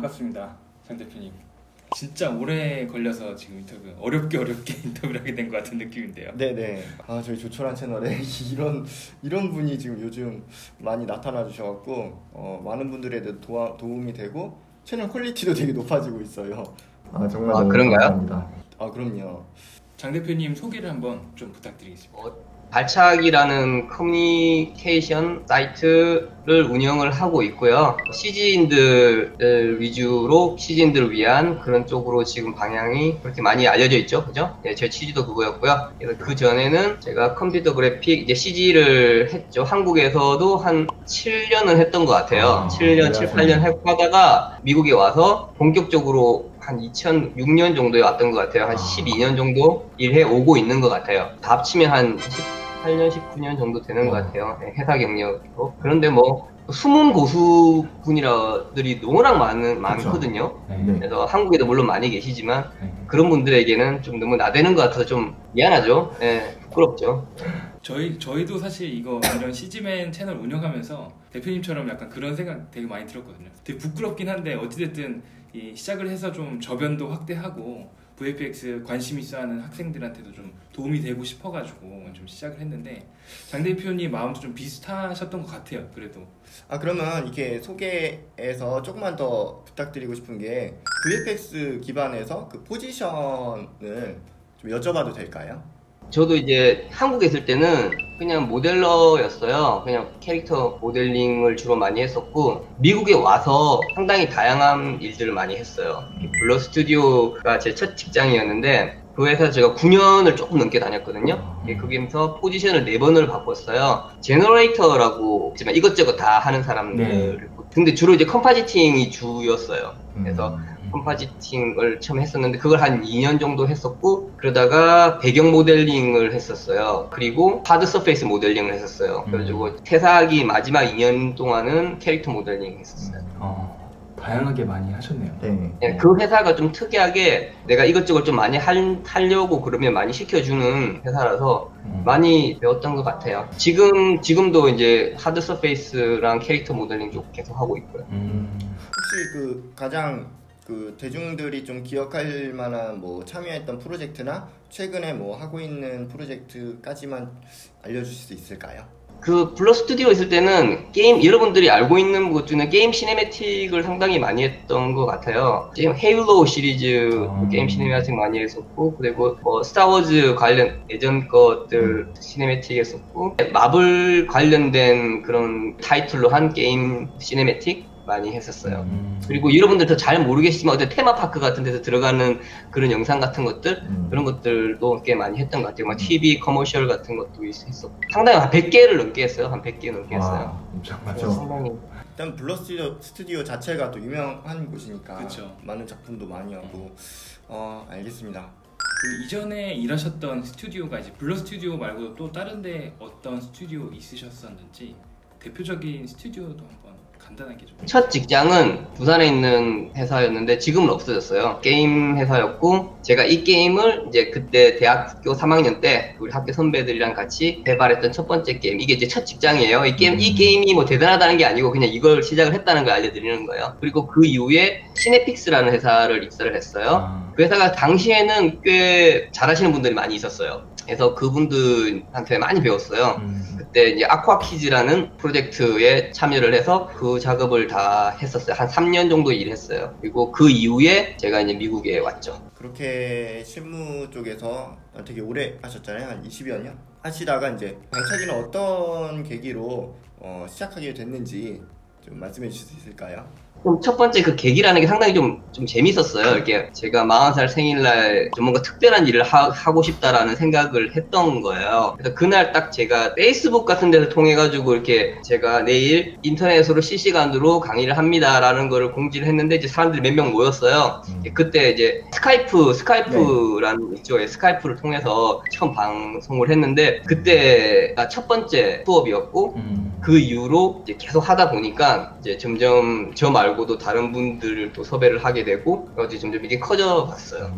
반갑습니다, 장 대표님. 진짜 오래 걸려서 지금 어렵게 인터뷰를 하게 된 것 같은 느낌인데요. 네네. 저희 조촐한 채널에 이런 분이 지금 요즘 많이 나타나 주셔갖고 많은 분들에도 도움이 되고 채널 퀄리티도 되게 높아지고 있어요. 정말 너무 그런가요? 감사합니다. 그럼요. 장 대표님 소개를 한번 좀 부탁드리겠습니다. 발차기라는 커뮤니케이션 사이트를 운영을 하고 있고요. CG인들 위주로 CG인들을 위한 그런 쪽으로 지금 방향이 그렇게 많이 알려져 있죠. 그죠? 네, 제 취지도 그거였고요. 그래서 그 전에는 제가 컴퓨터 그래픽 이제 CG를 했죠. 한국에서도 한 7년은 했던 것 같아요. 7년, 7, 8년 하다가 미국에 와서 본격적으로 한 2006년 정도에 왔던 것 같아요. 한 12년 정도 일해 오고 있는 것 같아요. 다 합치면 한 18년, 19년 정도 되는 것 같아요. 네, 회사 경력으로. 그런데 뭐 숨은 고수분들이 너무나 많거든요. 그래서 한국에도 물론 많이 계시지만 그런 분들에게는 좀 너무 나대는 것 같아서 좀 미안하죠. 네, 부끄럽죠. 저희도 사실 이런 CG맨 채널 운영하면서 대표님처럼 약간 그런 생각 되게 많이 들었거든요. 되게 부끄럽긴 한데 어찌됐든 시작을 해서 좀 저변도 확대하고 VFX 관심 있어하는 학생들한테도 좀 도움이 되고 싶어가지고 좀 시작을 했는데 장 대표님 마음도 좀 비슷하셨던 것 같아요. 그래도 그러면 이렇게 소개해서 조금만 더 부탁드리고 싶은 게 VFX 기반에서 그 포지션을 좀 여쭤봐도 될까요? 저도 이제 한국에 있을 때는 그냥 모델러였어요. 그냥 캐릭터 모델링을 주로 많이 했었고 미국에 와서 상당히 다양한 일들을 많이 했어요. 블러 스튜디오가 제 첫 직장이었는데 그 회사 제가 9년을 조금 넘게 다녔거든요. 거기서 포지션을 4번을 바꿨어요. 제너레이터라고 하지만 이것저것 다 하는 사람들. 근데 주로 이제 컴파지팅이 주였어요. 그래서 컴파지팅을 처음 했었는데 그걸 한 2년 정도 했었고 그러다가 배경 모델링을 했었어요. 그리고 하드 서페이스 모델링을 했었어요. 그래가지고 퇴사하기 마지막 2년 동안은 캐릭터 모델링 했었어요. 다양하게 많이 하셨네요. 네, 그 회사가 좀 특이하게 내가 이것저것 좀 많이 하려고 그러면 많이 시켜주는 회사라서 많이 배웠던 것 같아요. 지금도 이제 하드 서페이스랑 캐릭터 모델링 쪽 계속 하고 있고요. 혹시 가장 대중들이 좀 기억할 만한 참여했던 프로젝트나 최근에 하고 있는 프로젝트까지만 알려주실 수 있을까요? 그 블러 스튜디오 있을 때는 게임 여러분들이 알고 있는 것 중에 게임 시네매틱을 상당히 많이 했던 것 같아요. 지금 헤일로 시리즈 게임 시네매틱 많이 했었고 그리고 스타워즈 관련 예전 것들 시네매틱 했었고 마블 관련된 그런 타이틀로 한 게임 시네매틱 많이 했었어요. 그리고 여러분들 더 잘 모르겠지만 어떤 테마파크 같은 데서 들어가는 그런 영상 같은 것들 그런 것들도 꽤 많이 했던 것 같아요. 막 TV 커머셜 같은 것도 했었고 상당히 한 100개를 넘게 했어요. 한 100개 넘게 했어요. 맞죠. 상당히 일단 블러 스튜디오 자체가 또 유명한 곳이니까 그쵸. 많은 작품도 많이 하고 알겠습니다. 그 이전에 일하셨던 스튜디오가 이제 블러 스튜디오 말고도 또 다른 데 어떤 스튜디오 있으셨었는지 대표적인 스튜디오도 한번 간단하게 좀. 첫 직장은 부산에 있는 회사였는데 지금은 없어졌어요. 게임 회사였고 제가 이 게임을 이제 그때 대학교 3학년 때 우리 학교 선배들이랑 같이 개발했던 첫 번째 게임 이게 이제 첫 직장이에요. 이 게임이 뭐 대단하다는 게 아니고 그냥 이걸 시작을 했다는 걸 알려드리는 거예요. 그리고 그 이후에 시네픽스라는 회사를 입사를 했어요. 그 회사가 당시에는 꽤 잘하시는 분들이 많이 있었어요. 그래서 그분들한테 많이 배웠어요. 그때 이제 아쿠아키즈라는 프로젝트에 참여를 해서 그 작업을 다 했었어요. 한 3년 정도 일했어요. 그리고 그 이후에 제가 이제 미국에 왔죠. 그렇게 실무 쪽에서 되게 오래 하셨잖아요. 한 20여 년 하시다가 이제 발차기는 어떤 계기로 시작하게 됐는지 좀 말씀해 주실 수 있을까요? 첫 번째 그 계기라는 게 상당히 좀 재밌었어요. 이렇게 제가 40살 생일날 좀 뭔가 특별한 일을 하고 싶다라는 생각을 했던 거예요. 그래서 그날 딱 제가 페이스북 같은 데서 통해가지고 이렇게 제가 내일 인터넷으로 실시간으로 강의를 합니다라는 거를 공지를 했는데 이제 사람들이 몇 명 모였어요. 그때 이제 스카이프라는 있죠. 스카이프를 통해서 처음 방송을 했는데 그때가 첫 번째 수업이었고 그 이후로 이제 계속 하다 보니까 이제 점점 저 말고도 다른 분들을 또 섭외를 하게 되고 점점 이게 커져 갔어요.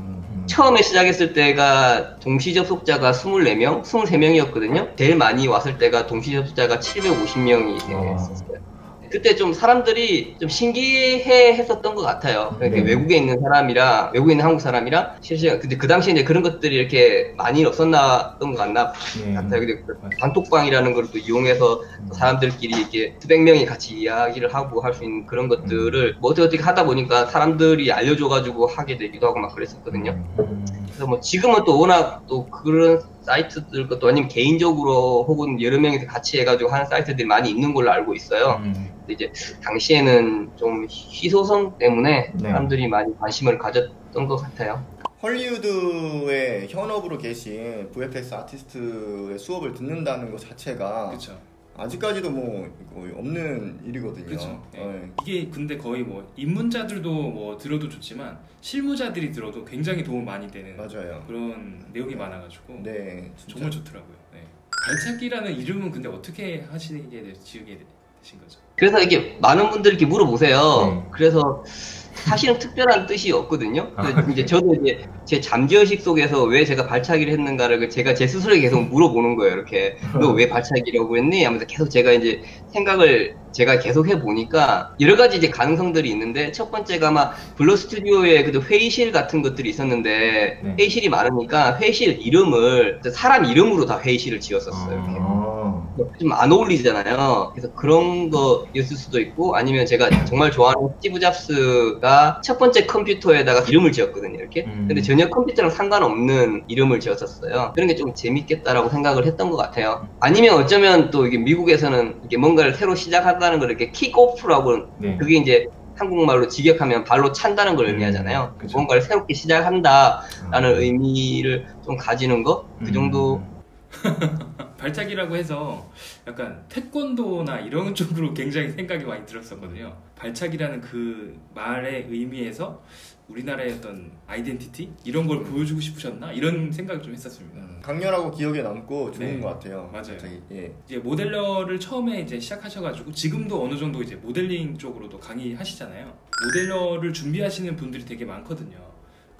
처음에 시작했을 때가 동시 접속자가 24명, 23명이었거든요. 제일 많이 왔을 때가 동시 접속자가 750명이 됐었어요. 그때 좀 사람들이 좀 신기해 했었던 것 같아요. 이렇게 외국에 있는 사람이랑 외국에 있는 한국 사람이랑 실시간 근데 그 당시에 이제 그런 것들이 이렇게 많이 없었던 것 같아요. 근데 그 단톡방이라는 걸 또 이용해서 사람들끼리 이렇게 수백 명이 같이 이야기를 하고 할 수 있는 그런 것들을 뭐 어떻게 하다 보니까 사람들이 알려줘가지고 하게 되기도 하고 막 그랬었거든요. 그래서 뭐 지금은 또 워낙 또 그런 사이트들 것도 아니면 개인적으로 혹은 여러 명이서 같이 해가지고 하는 사이트들이 많이 있는 걸로 알고 있어요. 근데 이제 당시에는 좀 희소성 때문에 사람들이 많이 관심을 가졌던 것 같아요. 헐리우드의 현업으로 계신 VFX 아티스트의 수업을 듣는다는 것 자체가 그쵸. 아직까지도 뭐 거의 없는 일이거든요. 그렇죠. 이게 근데 거의 뭐 입문자들도 뭐 들어도 좋지만 실무자들이 들어도 굉장히 도움 많이 되는 맞아요. 그런 내용이 많아가지고 네, 정말 좋더라고요. 발차기라는 이름은 근데 어떻게 지으게 되신 거죠? 그래서 이게 많은 분들이 이렇게 물어보세요. 그래서 사실은 특별한 뜻이 없거든요. 이제 저도 이제 제 잠재의식 속에서 왜 제가 발차기를 했는가를 제가 제 스스로에게 계속 물어보는 거예요. 이렇게 너 왜 발차기라고 했니? 하면서 계속 제가 이제 생각을 제가 계속 해보니까 여러 가지 이제 가능성들이 있는데 첫 번째가 아마 블러 스튜디오에 그 회의실 같은 것들이 있었는데 회의실이 많으니까 회의실 이름을 사람 이름으로 다 회의실을 지었었어요. 좀 안 어울리잖아요. 그래서 그런 거였을 수도 있고 아니면 제가 정말 좋아하는 스티브 잡스가 첫 번째 컴퓨터에다가 이름을 지었거든요. 이렇게. 근데 전혀 컴퓨터랑 상관없는 이름을 지었었어요. 그런 게 좀 재밌겠다라고 생각을 했던 것 같아요. 아니면 어쩌면 또 이게 미국에서는 이게 뭔가를 새로 시작한다는 걸 이렇게 킥오프라고 그게 이제 한국말로 직역하면 발로 찬다는 걸 의미하잖아요. 뭔가를 새롭게 시작한다라는 의미를 좀 가지는 거? 그 정도. 발차기라고 해서 약간 태권도나 이런 쪽으로 굉장히 생각이 많이 들었었거든요. 발차기라는 그 말의 의미에서 우리나라의 어떤 아이덴티티? 이런 걸 보여주고 싶으셨나? 이런 생각을 좀 했었습니다. 강렬하고 기억에 남고 좋은 것 같아요. 맞아요. 예. 이제 모델러를 처음에 이제 시작하셔가지고 지금도 어느 정도 이제 모델링 쪽으로도 강의하시잖아요. 모델러를 준비하시는 분들이 되게 많거든요.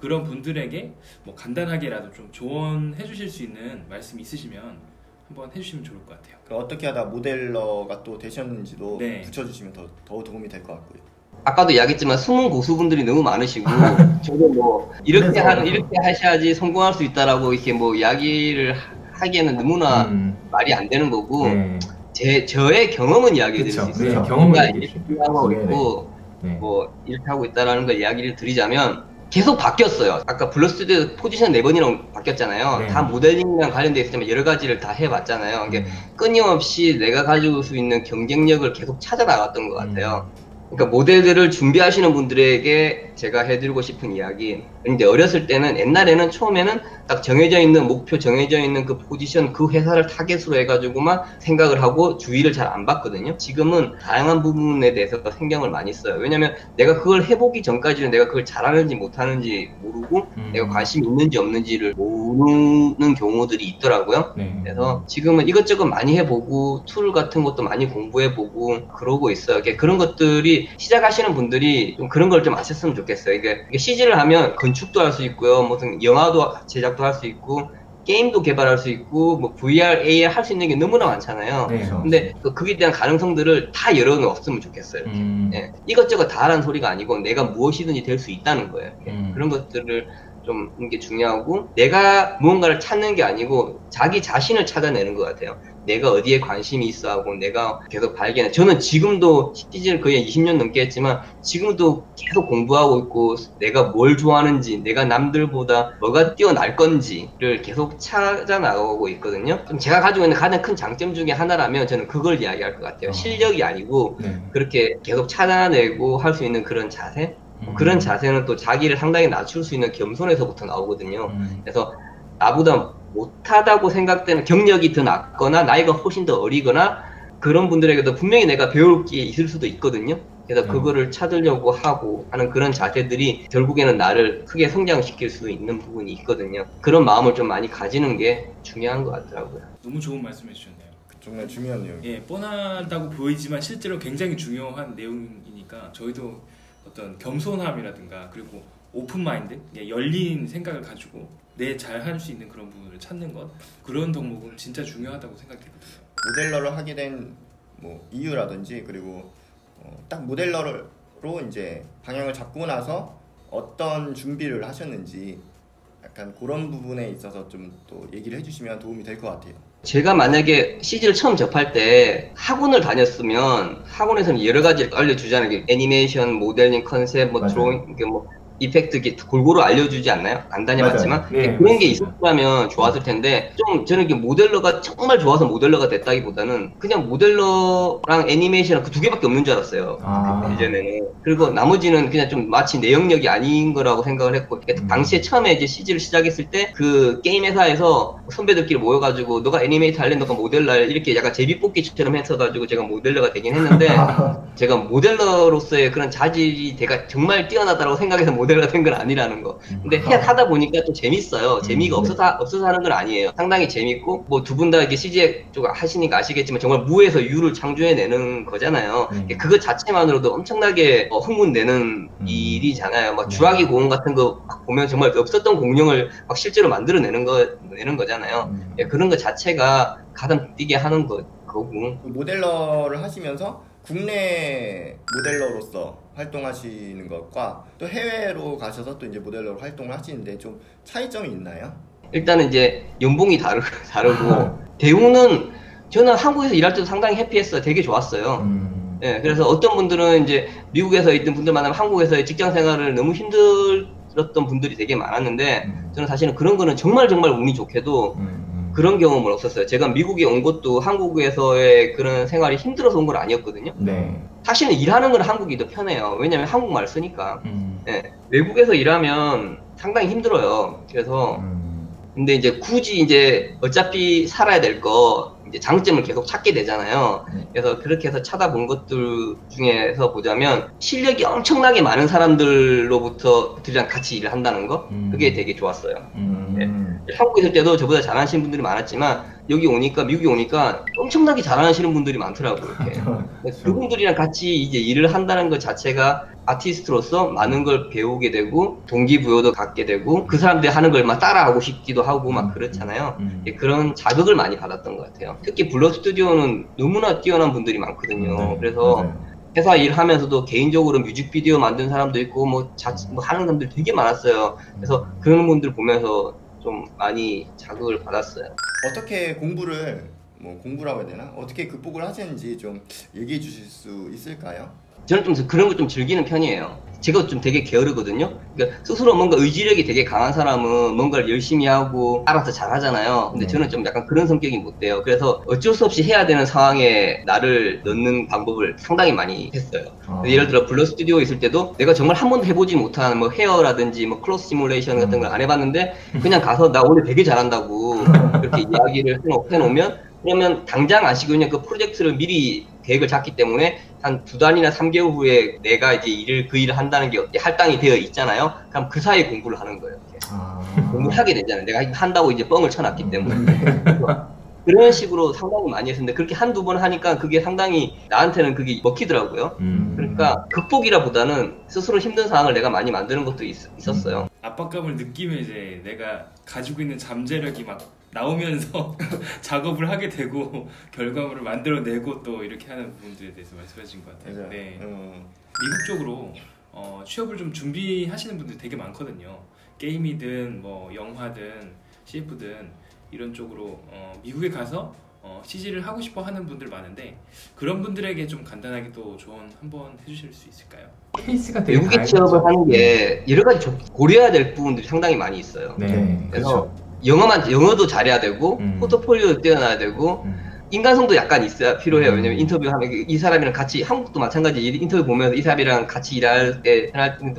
그런 분들에게 뭐 간단하게라도 좀 조언해 주실 수 있는 말씀 있으시면 한번 해주시면 좋을 것 같아요. 어떻게 하다 모델러가 또 되셨는지도 붙여주시면 더 도움이 될 것 같고요. 아까도 이야기했지만 숨은 고수분들이 너무 많으시고 저도 뭐 이렇게 하셔야지 성공할 수 있다라고 이렇게 뭐 이야기를 하기에는 너무나 말이 안 되는 거고 저의 경험은 이야기해 드릴 수 있어요. 경험을 이렇게 하고 있고 뭐 이렇게 하고 있다라는 걸 이야기를 드리자면 계속 바뀌었어요. 아까 블러 스튜디오 포지션 4번이랑 바뀌었잖아요. 다 모델링이랑 관련돼 있지만 여러 가지를 다 해봤잖아요. 이게 끊임없이 내가 가지고 올 수 있는 경쟁력을 계속 찾아 나갔던 것 같아요. 그러니까 모델들을 준비하시는 분들에게 제가 해드리고 싶은 이야기. 근데 어렸을 때는 옛날에는 처음에는 딱 정해져 있는 목표, 정해져 있는 그 포지션, 그 회사를 타겟으로 해가지고만 생각을 하고 주의를 잘 안 받거든요. 지금은 다양한 부분에 대해서 신경을 많이 써요. 왜냐면 내가 그걸 해보기 전까지는 내가 그걸 잘하는지 못하는지 모르고 내가 관심이 있는지 없는지를 모르는 경우들이 있더라고요. 그래서 지금은 이것저것 많이 해보고 툴 같은 것도 많이 공부해보고 그러고 있어요. 그런 것들이 시작하시는 분들이 좀 그런 걸 좀 아셨으면 좋겠어요. 이게 CG를 하면 건축도 할 수 있고요. 무슨 영화도 제작도 할 수 있고 게임도 개발할 수 있고 뭐 VR, AR 할 수 있는 게 너무나 많잖아요. 근데 그에 대한 가능성들을 다 열어놓았으면 좋겠어요. 이것저것 다 하라는 소리가 아니고 내가 무엇이든지 될 수 있다는 거예요. 그런 것들을 좀 이게 중요하고 내가 무언가를 찾는 게 아니고 자기 자신을 찾아내는 것 같아요. 내가 어디에 관심이 있어 하고 내가 계속 발견해. 저는 지금도 CG를 거의 20년 넘게 했지만 지금도 계속 공부하고 있고 내가 뭘 좋아하는지 내가 남들보다 뭐가 뛰어날 건지를 계속 찾아 나가고 있거든요. 좀 제가 가지고 있는 가장 큰 장점 중에 하나라면 저는 그걸 이야기할 것 같아요. 실력이 아니고 그렇게 계속 찾아내고 할 수 있는 그런 자세? 그런 자세는 또 자기를 상당히 낮출 수 있는 겸손에서부터 나오거든요. 그래서 나보다 못하다고 생각되는 경력이 더 낮거나 나이가 훨씬 더 어리거나 그런 분들에게도 분명히 내가 배울 게 있을 수도 있거든요. 그래서 그거를 찾으려고 하고 하는 그런 자세들이 결국에는 나를 크게 성장시킬 수 있는 부분이 있거든요. 그런 마음을 좀 많이 가지는 게 중요한 것 같더라고요. 너무 좋은 말씀 해주셨네요. 정말 중요한 내용. 예, 뻔하다고 보이지만 실제로 굉장히 중요한 내용이니까 저희도 어떤 겸손함이라든가 그리고 오픈 마인드, 열린 생각을 가지고 내 잘 할 수 있는 그런 부분을 찾는 것, 그런 덕목은 진짜 중요하다고 생각되거든요. 모델러를 하게 된 뭐 이유라든지 그리고 딱 모델러로 이제 방향을 잡고 나서 어떤 준비를 하셨는지 약간 그런 부분에 있어서 좀 또 얘기를 해주시면 도움이 될 것 같아요. 제가 만약에 CG를 처음 접할 때 학원을 다녔으면 학원에서는 여러 가지를 알려주잖아요. 애니메이션, 모델링, 컨셉, 뭐 맞아요. 드로잉, 뭐 이펙트 골고루 알려주지 않나요? 안 다녀봤지만 네, 그런 게 맞습니다. 있었다면 좋았을 텐데 좀 저는 이게 모델러가 정말 좋아서 모델러가 됐다기보다는 그냥 모델러랑 애니메이션 그 두 개밖에 없는 줄 알았어요. 예전에는. 그리고 나머지는 그냥 좀 마치 내 영역이 아닌 거라고 생각을 했고 당시에 처음에 이제 CG를 시작했을 때 그 게임 회사에서 선배들끼리 모여가지고 너가 애니메이터 할래? 너가 모델러 할래? 이렇게 약간 제비뽑기처럼 했어가지고 제가 모델러가 되긴 했는데 제가 모델러로서의 그런 자질이 제가 정말 뛰어나다고 생각해서 모델러가 된 건 아니라는 거. 근데 하다 보니까 또 재밌어요. 재미가 없어서 하는 건 아니에요. 상당히 재밌고 뭐 두 분 다 이렇게 CG 쪽 하시니까 아시겠지만 정말 무에서 유를 창조해내는 거잖아요. 그거 자체만으로도 엄청나게 흥분되는 일이잖아요. 막 주라기 공원 같은 거 막 보면 정말 없었던 공룡을 막 실제로 만들어내는 거잖아요. 그런 거 자체가 가슴 뛰게 하는 거고. 모델러를 하시면서 국내 모델러로서 활동하시는 것과 또 해외로 가셔서 또 이제 모델러로 활동을 하시는데 좀 차이점이 있나요? 일단은 이제 연봉이 다르고 대우는 저는 한국에서 일할 때도 상당히 해피했어요. 되게 좋았어요. 예, 그래서 어떤 분들은 이제 미국에서 있던 분들 만나면 한국에서의 직장 생활을 너무 힘들었던 분들이 되게 많았는데 저는 사실은 그런 거는 정말 운이 좋게도 그런 경험은 없었어요. 제가 미국에 온 것도 한국에서의 그런 생활이 힘들어서 온 건 아니었거든요. 네. 사실은 일하는 건 한국이 더 편해요. 왜냐면 한국말 쓰니까. 예, 외국에서 일하면 상당히 힘들어요. 그래서 근데 이제 굳이 이제 어차피 살아야 될 거 이제 장점을 계속 찾게 되잖아요. 그래서 그렇게 해서 찾아본 것들 중에서 보자면 실력이 엄청나게 많은 사람들로부터들이랑 같이 일을 한다는 거 그게 되게 좋았어요. 네. 한국에 있을 때도 저보다 잘하시는 분들이 많았지만 여기 오니까 미국에 오니까 엄청나게 잘하시는 분들이 많더라고요. 이렇게. 그분들이랑 같이 이제 일을 한다는 것 자체가 아티스트로서 많은 걸 배우게 되고 동기부여도 갖게 되고 그 사람들이 하는 걸 막 따라하고 싶기도 하고 막 그렇잖아요. 그런 자극을 많이 받았던 것 같아요. 특히 블러 스튜디오는 너무나 뛰어난 분들이 많거든요. 그래서 회사 일하면서도 개인적으로 뮤직비디오 만든 사람도 있고 뭐 하는 사람들 되게 많았어요. 그래서 그런 분들 보면서 좀 많이 자극을 받았어요. 어떻게 공부를 공부라고 해야 되나? 어떻게 극복을 하셨는지 좀 얘기해 주실 수 있을까요? 저는 좀 그런 걸 좀 즐기는 편이에요. 제가 좀 되게 게으르거든요. 그러니까 스스로 뭔가 의지력이 되게 강한 사람은 뭔가를 열심히 하고 알아서 잘 하잖아요. 근데 저는 좀 약간 그런 성격이 못 돼요. 그래서 어쩔 수 없이 해야 되는 상황에 나를 넣는 방법을 상당히 많이 했어요. 예를 들어 블러 스튜디오에 있을 때도 내가 정말 한 번도 해보지 못한 뭐 헤어라든지 뭐 클로스 시뮬레이션 같은 걸 안 해봤는데 그냥 가서 나 오늘 되게 잘한다고 그렇게 이야기를 해놓으면 그러면 당장 안 시키고 그냥 그 프로젝트를 미리 계획을 잡기 때문에 한 2달이나 3개월 후에 내가 이제 그 일을 한다는 게 할당이 되어 있잖아요. 그럼 그 사이에 공부를 하는 거예요. 공부를 하게 되잖아요. 내가 한다고 이제 뻥을 쳐놨기 때문에. 그런 식으로 상당히 많이 했었는데 그렇게 한두 번 하니까 그게 상당히 나한테는 그게 먹히더라고요. 그러니까 극복이라 보다는 스스로 힘든 상황을 내가 많이 만드는 것도 있었어요. 압박감을 느끼면 이제 내가 가지고 있는 잠재력이 막 나오면서 작업을 하게 되고 결과물을 만들어내고 또 이렇게 하는 부분들에 대해서 말씀하신 것 같아요. 네. 미국 쪽으로 취업을 좀 준비하시는 분들 되게 많거든요. 게임이든 뭐 영화든 CF든 이런 쪽으로 미국에 가서 CG를 하고 싶어 하는 분들 많은데 그런 분들에게 좀 간단하게 또 조언 한번 해주실 수 있을까요? 케이스가 되게 외국에 취업을 하는 게 여러 가지 고려해야 될 부분들이 상당히 많이 있어요. 네, 그래서 영어도 잘해야 되고 포트폴리오도 뛰어나야 되고 인간성도 약간 있어야 필요해요. 왜냐면 인터뷰하면 이 사람이랑 같이 한국도 마찬가지 인터뷰 보면서 이 사람이랑 같이 일할 때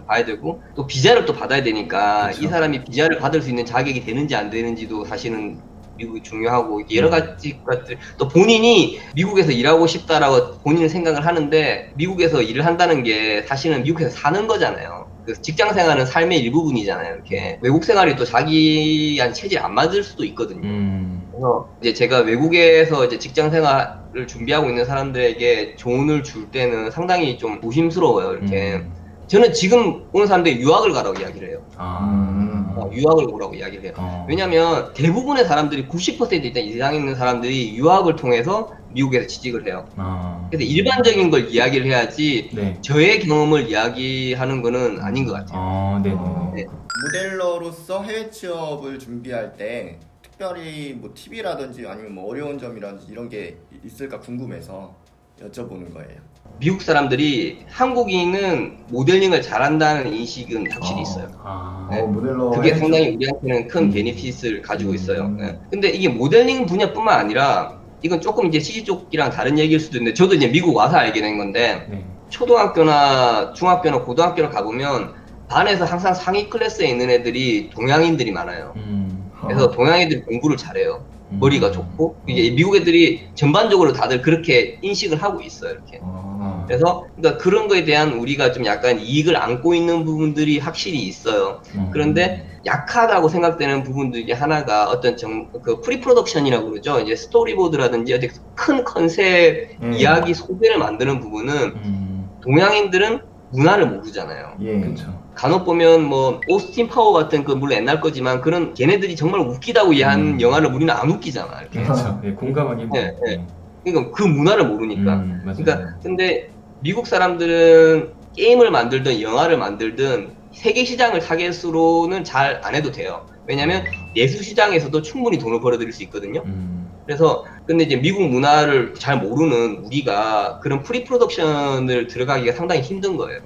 봐야 되고 또 비자를 또 받아야 되니까 그쵸. 이 사람이 비자를 받을 수 있는 자격이 되는지 안 되는지도 사실은 미국이 중요하고 여러 가지 것들 또 본인이 미국에서 일하고 싶다라고 본인은 생각을 하는데 미국에서 일을 한다는 게 사실은 미국에서 사는 거잖아요. 그 직장 생활은 삶의 일부분이잖아요. 이렇게 외국 생활이 또 자기한 체질이 안 맞을 수도 있거든요. 그래서 이제 제가 외국에서 이제 직장 생활을 준비하고 있는 사람들에게 조언을 줄 때는 상당히 좀 조심스러워요. 이렇게 저는 지금 오는 사람들이 유학을 가라고 이야기를 해요. 유학을 오라고 이야기를 해요. 왜냐면 대부분의 사람들이 90% 이상 있는 사람들이 유학을 통해서 미국에서 취직을 해요. 그래서 일반적인 걸 이야기를 해야지 네. 저의 경험을 이야기하는 거는 아닌 것 같아요. 네네. 모델러로서 해외 취업을 준비할 때 특별히 뭐 팁이라든지 아니면 뭐 어려운 점이라든지 이런 게 있을까 궁금해서 여쭤보는 거예요. 미국 사람들이 한국인은 모델링을 잘한다는 인식은 확실히 있어요. 네. 모델러 그게 상당히 우리한테는 큰 베네핏을 가지고 있어요. 네. 근데 이게 모델링 분야뿐만 아니라 이건 조금 이제 CG 쪽이랑 다른 얘기일 수도 있는데 저도 이제 미국 와서 알게 된 건데 네. 초등학교나 중학교나 고등학교를 가보면 반에서 항상 상위 클래스에 있는 애들이 동양인들이 많아요. 그래서 동양인들이 공부를 잘해요. 머리가 좋고 이게 미국 애들이 전반적으로 다들 그렇게 인식을 하고 있어요. 이렇게. 그래서 그러니까 그런 거에 대한 우리가 좀 약간 이익을 안고 있는 부분들이 확실히 있어요. 그런데 약하다고 생각되는 부분 중에 하나가 어떤 그 프리프로덕션이라고 그러죠. 이제 스토리보드라든지 어디 큰 컨셉 이야기 소재를 만드는 부분은 동양인들은 문화를 모르잖아요. 그렇죠. 간혹 보면 뭐 오스틴 파워 같은 그 물론 옛날 거지만 그런 걔네들이 정말 웃기다고 한 영화를 우리는 안 웃기잖아. 이렇게. 그렇죠. 네, 공감하기 힘들어요. 네. 그러니까 그 문화를 모르니까. 맞아요. 그러니까 근데 미국 사람들은 게임을 만들든 영화를 만들든 세계 시장을 타겟으로는 잘 안 해도 돼요. 왜냐면 예술 시장에서도 충분히 돈을 벌어들일 수 있거든요. 그래서 근데 이제 미국 문화를 잘 모르는 우리가 그런 프리프로덕션을 들어가기가 상당히 힘든 거예요.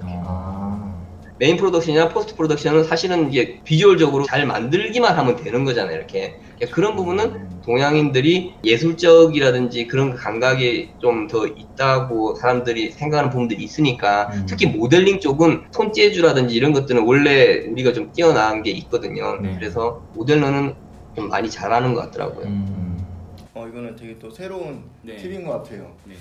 메인 프로덕션이나 포스트 프로덕션은 사실은 이제 비주얼적으로 잘 만들기만 하면 되는 거잖아요. 이렇게 그런 부분은 동양인들이 예술적이라든지 그런 감각이 좀 더 있다고 사람들이 생각하는 부분들이 있으니까 특히 모델링 쪽은 손재주라든지 이런 것들은 원래 우리가 좀 뛰어난 게 있거든요. 네. 그래서 모델러는 좀 많이 잘하는 것 같더라고요. 이거는 되게 또 새로운 네. 팁인 것 같아요. 네.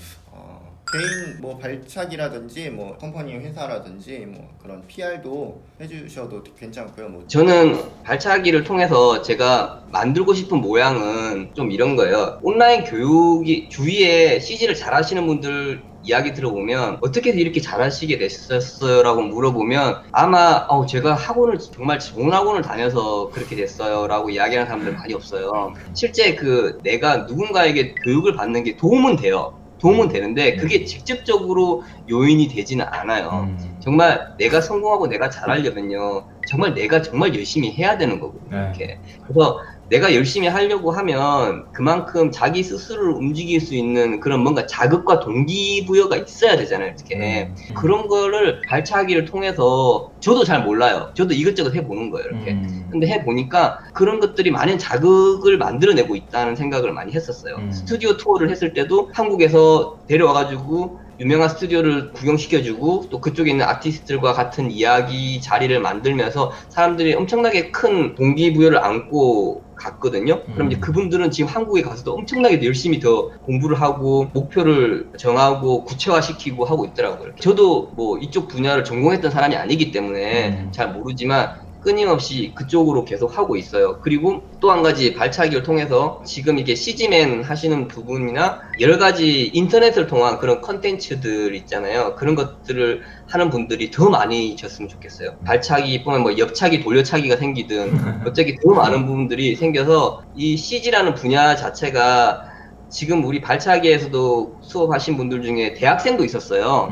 개인 뭐 발차기라든지 뭐 컴퍼니 회사라든지 뭐 그런 PR도 해주셔도 괜찮고요. 뭐 저는 발차기를 통해서 제가 만들고 싶은 모양은 좀 이런 거예요. 온라인 교육이 주위에 CG를 잘 하시는 분들 이야기 들어보면 어떻게 이렇게 잘하시게 됐었어요? 라고 물어보면 아마 제가 학원을 정말 좋은 학원을 다녀서 그렇게 됐어요 라고 이야기하는 사람들 많이 없어요. 실제 그 내가 누군가에게 교육을 받는 게 도움은 돼요. 도움은 되는데 그게 직접적으로 요인이 되지는 않아요. 정말 내가 성공하고 내가 잘하려면요 정말 내가 정말 열심히 해야 되는 거거든요. 이렇게. 그래서 내가 열심히 하려고 하면 그만큼 자기 스스로를 움직일 수 있는 그런 뭔가 자극과 동기부여가 있어야 되잖아요. 이렇게. 그런 거를 발차기를 통해서 저도 잘 몰라요. 저도 이것저것 해보는 거예요. 이렇게. 근데 해보니까 그런 것들이 많은 자극을 만들어내고 있다는 생각을 많이 했었어요. 스튜디오 투어를 했을 때도 한국에서 데려와가지고 유명한 스튜디오를 구경시켜주고 또 그쪽에 있는 아티스트들과 같은 이야기 자리를 만들면서 사람들이 엄청나게 큰 동기부여를 안고 갔거든요. 그럼 이제 그분들은 지금 한국에 가서도 엄청나게 열심히 더 공부를 하고 목표를 정하고 구체화시키고 하고 있더라고요. 저도 뭐 이쪽 분야를 전공했던 사람이 아니기 때문에 잘 모르지만 끊임없이 그쪽으로 계속 하고 있어요. 그리고 또 한 가지 발차기를 통해서 지금 이게 CG맨 하시는 부분이나 여러 가지 인터넷을 통한 그런 컨텐츠들 있잖아요. 그런 것들을 하는 분들이 더 많이졌으면 좋겠어요. 발차기뿐만 뭐 옆차기, 돌려차기가 생기든 갑자기 더 많은 부분들이 생겨서 이 CG라는 분야 자체가 지금 우리 발차기에서도 수업하신 분들 중에 대학생도 있었어요.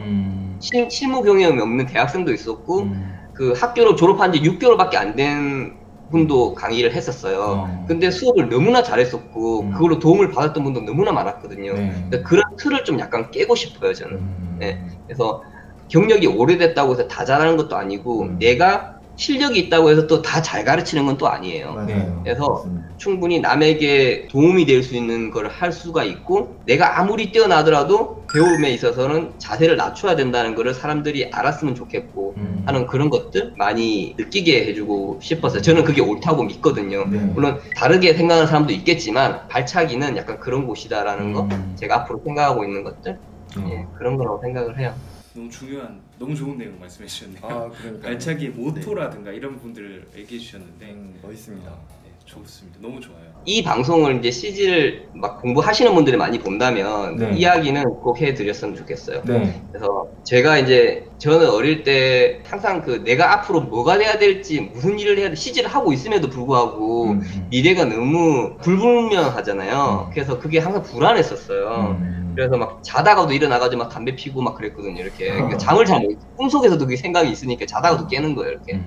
실무 경험이 없는 대학생도 있었고 그 학교를 졸업한 지 6개월밖에 안 된 분도 강의를 했었어요. 근데 수업을 너무나 잘했었고 그걸로 도움을 받았던 분도 너무나 많았거든요. 그러니까 그런 틀을 좀 약간 깨고 싶어요, 저는. 네. 그래서 경력이 오래됐다고 해서 다 잘하는 것도 아니고 내가 실력이 있다고 해서 또 다 잘 가르치는 건 또 아니에요. 맞아요. 그래서 맞습니다. 충분히 남에게 도움이 될 수 있는 걸 할 수가 있고 내가 아무리 뛰어나더라도 배움에 있어서는 자세를 낮춰야 된다는 거를 사람들이 알았으면 좋겠고 하는 그런 것들 많이 느끼게 해주고 싶었어요. 저는 그게 옳다고 믿거든요. 네. 물론 다르게 생각하는 사람도 있겠지만 발차기는 약간 그런 곳이다라는 거 제가 앞으로 생각하고 있는 것들 예, 그런 거라고 생각을 해요. 너무 중요한, 너무 좋은 내용 말씀해 주셨네요. 그러니까 발차기의 모토라든가 이런 분들을 얘기해 주셨는데 멋있습니다. 네, 좋습니다. 너무 좋아요. 이 방송을 이제 CG를 막 공부하시는 분들이 많이 본다면 네. 이야기는 꼭 해드렸으면 좋겠어요. 네. 그래서 제가 이제 저는 어릴 때 항상 그 내가 앞으로 뭐가 돼야 될지 무슨 일을 해야 돼 CG를 하고 있음에도 불구하고 미래가 너무 불분명하잖아요. 그래서 그게 항상 불안했었어요. 그래서 막 자다가도 일어나가지고 막 담배 피고 막 그랬거든요. 이렇게 그러니까 잠을 잘 못, 꿈속에서도 그게 생각이 있으니까 자다가도 깨는 거예요. 이렇게.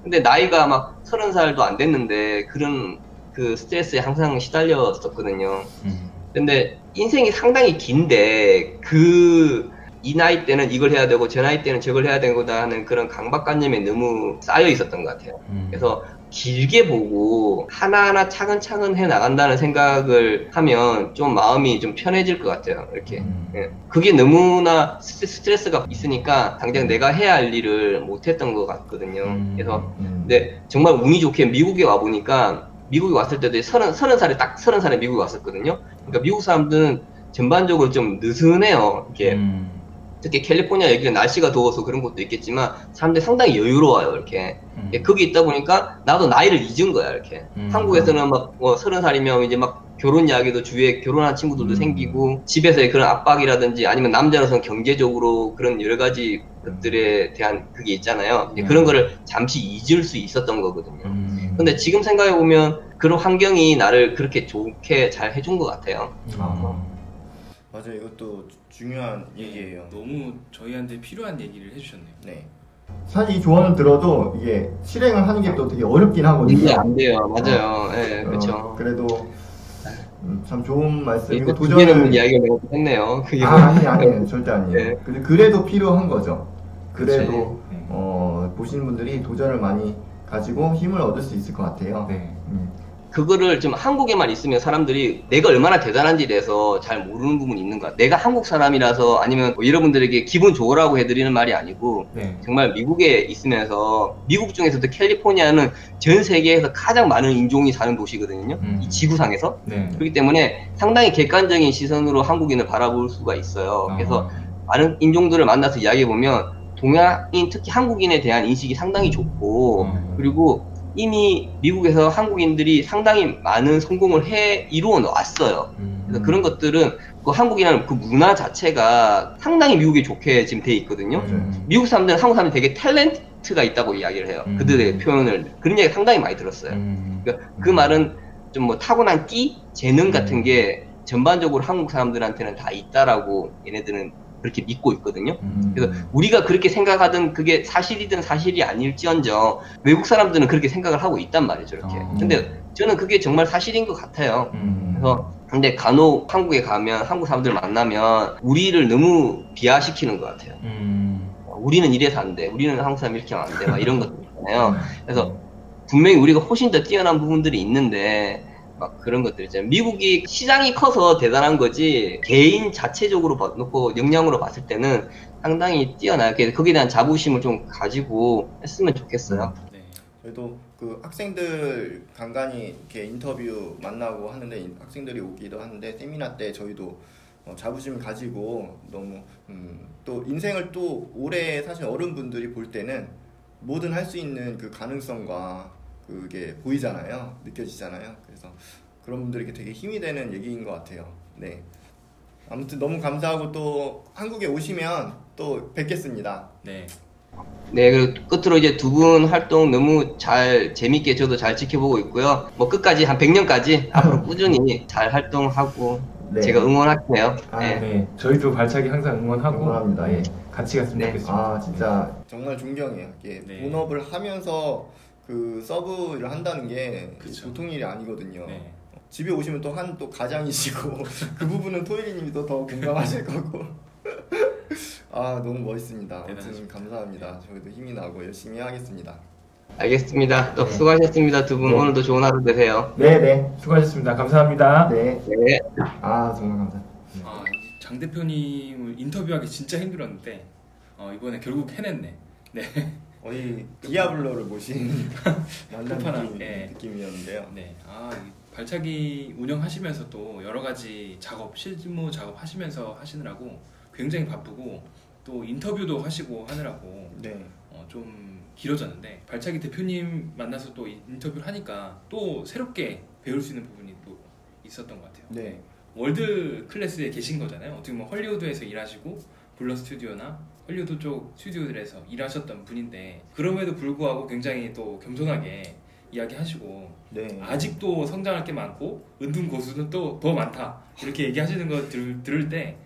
근데 나이가 막 30살도 안 됐는데 그런 그 스트레스에 항상 시달렸었거든요. 근데 인생이 상당히 긴데 이 나이 때는 이걸 해야 되고 저 나이 때는 저걸 해야 되고다 하는 그런 강박관념에 너무 쌓여 있었던 것 같아요. 그래서 길게 보고 하나하나 차근차근 해 나간다는 생각을 하면 좀 마음이 좀 편해질 것 같아요. 이렇게. 예. 그게 너무나 스트레스가 있으니까 당장 내가 해야 할 일을 못했던 것 같거든요. 그래서 근데 정말 운이 좋게 미국에 와 보니까 미국에 왔을 때도 30살에 미국에 왔었거든요. 그러니까 미국 사람들은 전반적으로 좀 느슨해요. 이렇게. 특히 캘리포니아 여기가 날씨가 더워서 그런 것도 있겠지만 사람들이 상당히 여유로워요. 이렇게. 거기 있다 보니까 나도 나이를 잊은 거야. 이렇게. 한국에서는 막 30살이면 이제 막 결혼 이야기도 주위에 결혼한 친구들도 생기고 집에서의 그런 압박이라든지 아니면 남자로서는 경제적으로 그런 여러 가지 것들에 대한 그게 있잖아요. 그런 거를 잠시 잊을 수 있었던 거거든요. 근데 지금 생각해 보면 그런 환경이 나를 그렇게 좋게 잘 해준 것 같아요. 맞아요. 이것도 중요한 얘기예요. 너무 저희한테 필요한 얘기를 해주셨네요. 네. 사실 이 조언을 들어도 이게 실행을 하는 게 또 되게 어렵긴 하거든요. 이게 안 돼요. 맞아요. 네, 그렇죠. 그래도 참 좋은 말씀이고 도전을 이야기를 내가 했네요. 그게 아니에요. 절대 아니에요. 네. 근데 그래도 필요한 거죠. 그래도 그치. 보시는 분들이 도전을 많이 가지고 힘을 얻을 수 있을 것 같아요. 네. 그거를 좀 한국에만 있으면 사람들이 내가 얼마나 대단한지에 대해서 잘 모르는 부분이 있는 거야. 내가 한국 사람이라서 아니면 뭐 여러분들에게 기분 좋으라고 해드리는 말이 아니고 정말 미국에 있으면서 미국 중에서도 캘리포니아는 전 세계에서 가장 많은 인종이 사는 도시거든요. 이 지구상에서. 그렇기 때문에 상당히 객관적인 시선으로 한국인을 바라볼 수가 있어요. 그래서 많은 인종들을 만나서 이야기해보면 동양인 특히 한국인에 대한 인식이 상당히 좋고 그리고 이미 미국에서 한국인들이 상당히 많은 성공을 이루어 왔어요. 그래서 그런 것들은 그 한국이라는 그 문화 자체가 상당히 미국에 좋게 지금 돼 있거든요. 미국 사람들은 한국 사람들이 되게 탤런트가 있다고 이야기를 해요. 그들의 표현을. 그런 이야기 상당히 많이 들었어요. 그러니까 그 말은 좀 뭐 타고난 끼? 재능 같은 게 전반적으로 한국 사람들한테는 다 있다라고 얘네들은 그렇게 믿고 있거든요. 그래서 우리가 그렇게 생각하든 그게 사실이든 사실이 아닐지언정 외국 사람들은 그렇게 생각을 하고 있단 말이죠. 이렇게. 근데 저는 그게 정말 사실인 것 같아요. 그래서 근데 간혹 한국에 가면 한국 사람들 만나면 우리를 너무 비하시키는 것 같아요. 우리는 이래서 안 돼. 우리는 한국 사람 이렇게 하면 안 돼. 막 이런 것들 있잖아요. 그래서 분명히 우리가 훨씬 더 뛰어난 부분들이 있는데 막 그런 것들 있잖아요. 미국이 시장이 커서 대단한 거지 개인 자체적으로 놓고 역량으로 봤을 때는 상당히 뛰어나요. 거기에 대한 자부심을 좀 가지고 했으면 좋겠어요. 저희도 그 학생들 간간히 이렇게 인터뷰 만나고 하는데 학생들이 오기도 하는데 세미나 때 저희도 자부심을 가지고 너무 또 인생을 또 오래 사실 어른분들이 볼 때는 뭐든 할 수 있는 그 가능성과 그게 보이잖아요. 느껴지잖아요. 그래서 그런 분들에게 되게 힘이 되는 얘기인 것 같아요. 네. 아무튼 너무 감사하고 또 한국에 오시면 또 뵙겠습니다. 네. 네, 그리고 끝으로 이제 두 분 활동 너무 잘 재밌게 저도 잘 지켜보고 있고요. 뭐 끝까지 한 100년까지 앞으로 꾸준히 잘 활동하고 제가 응원할게요. 네. 저희도 발차기 항상 응원하고 응원합니다. 같이 갔으면 좋겠습니다. 진짜 정말 존경해요. 본업을 하면서 그 서브를 한다는 게 보통 일이 아니거든요. 집에 오시면 또 가장이시고 그 부분은 토일이님이 더 공감하실 거고. 너무 멋있습니다. 아무튼 감사합니다. 저희도 힘이 나고 열심히 하겠습니다. 알겠습니다. 또 수고하셨습니다. 두 분 오늘도 좋은 하루 되세요. 네, 수고하셨습니다. 감사합니다. 네. 정말 감사합니다. 장 대표님을 인터뷰하기 진짜 힘들었는데 이번에 결국 해냈네. 네. 거의 디아블로를 모신 만난 느낌이었는데요. 네. 발차기 운영하시면서 또 여러 가지 실무 작업 하시면서 하시느라고 굉장히 바쁘고 또 인터뷰도 하시고 하느라고 네. 좀 길어졌는데 발차기 대표님 만나서 또 인터뷰를 하니까 또 새롭게 배울 수 있는 부분이 또 있었던 것 같아요. 네. 월드 클래스에 계신 거잖아요. 어떻게 보면 헐리우드에서 일하시고 블러 스튜디오나 헐리우드 쪽 스튜디오들에서 일하셨던 분인데 그럼에도 불구하고 굉장히 또 겸손하게 이야기하시고 네. 아직도 성장할 게 많고 은둔 고수는 또 더 많다 이렇게 얘기하시는 거 들을 때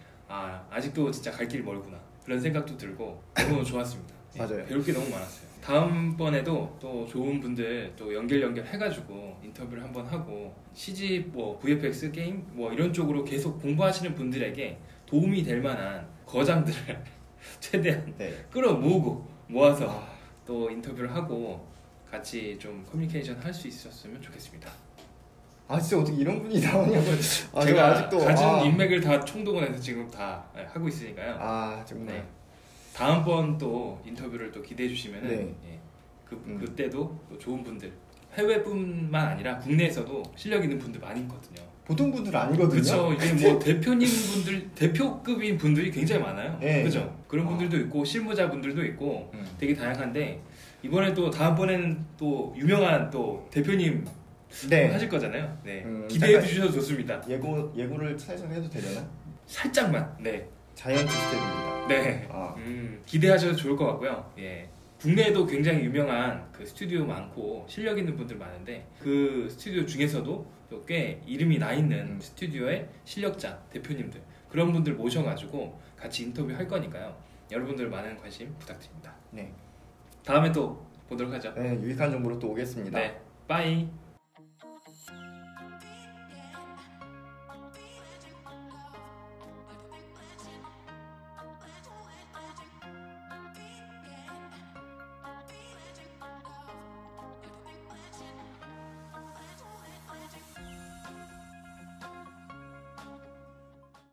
아직도 진짜 갈 길이 멀구나 그런 생각도 들고 너무 좋았습니다. 맞아요. 배울 게 너무 많았어요. 다음번에도 또 좋은 분들 또 연결 해가지고 인터뷰를 한번 하고 CG 뭐 VFX 게임 뭐 이런 쪽으로 계속 공부하시는 분들에게 도움이 될 만한 거장들을 최대한 네. 끌어모으고 모아서 또 인터뷰를 하고 같이 좀 커뮤니케이션 할 수 있었으면 좋겠습니다. 진짜 어떻게 이런 분이 나오냐고. 제가 아직도 가진 인맥을 다 총동원해서 지금 다 하고 있으니까요. 정말. 네. 다음번 또 인터뷰를 또 기대해 주시면은 네. 예, 그때도 또 좋은 분들 해외뿐만 아니라 국내에서도 실력 있는 분들 많이 있거든요. 보통 분들 아니거든요. 그렇죠. 이게 뭐 대표님 분들 대표급인 분들이 굉장히 많아요. 네. 그죠? 그런 분들도 있고 실무자 분들도 있고 되게 다양한데 이번에 또 다음번에는 또 유명한 또 대표님 네. 하실 거잖아요. 네. 기대해 잠깐 주셔도 좋습니다. 예고를 살짝 해도 되려나? 살짝만. 네. 자이언트 스텝입니다. 네. 기대하셔도 좋을 것 같고요. 예. 국내에도 굉장히 유명한 그 스튜디오 많고 실력 있는 분들 많은데 그 스튜디오 중에서도 또 꽤 이름이 나 있는 스튜디오의 실력자 대표님들 그런 분들 모셔가지고 같이 인터뷰 할 거니까요. 여러분들 많은 관심 부탁드립니다. 네. 다음에 또 보도록 하죠. 네, 유익한 정보로 또 오겠습니다. 네. 빠이.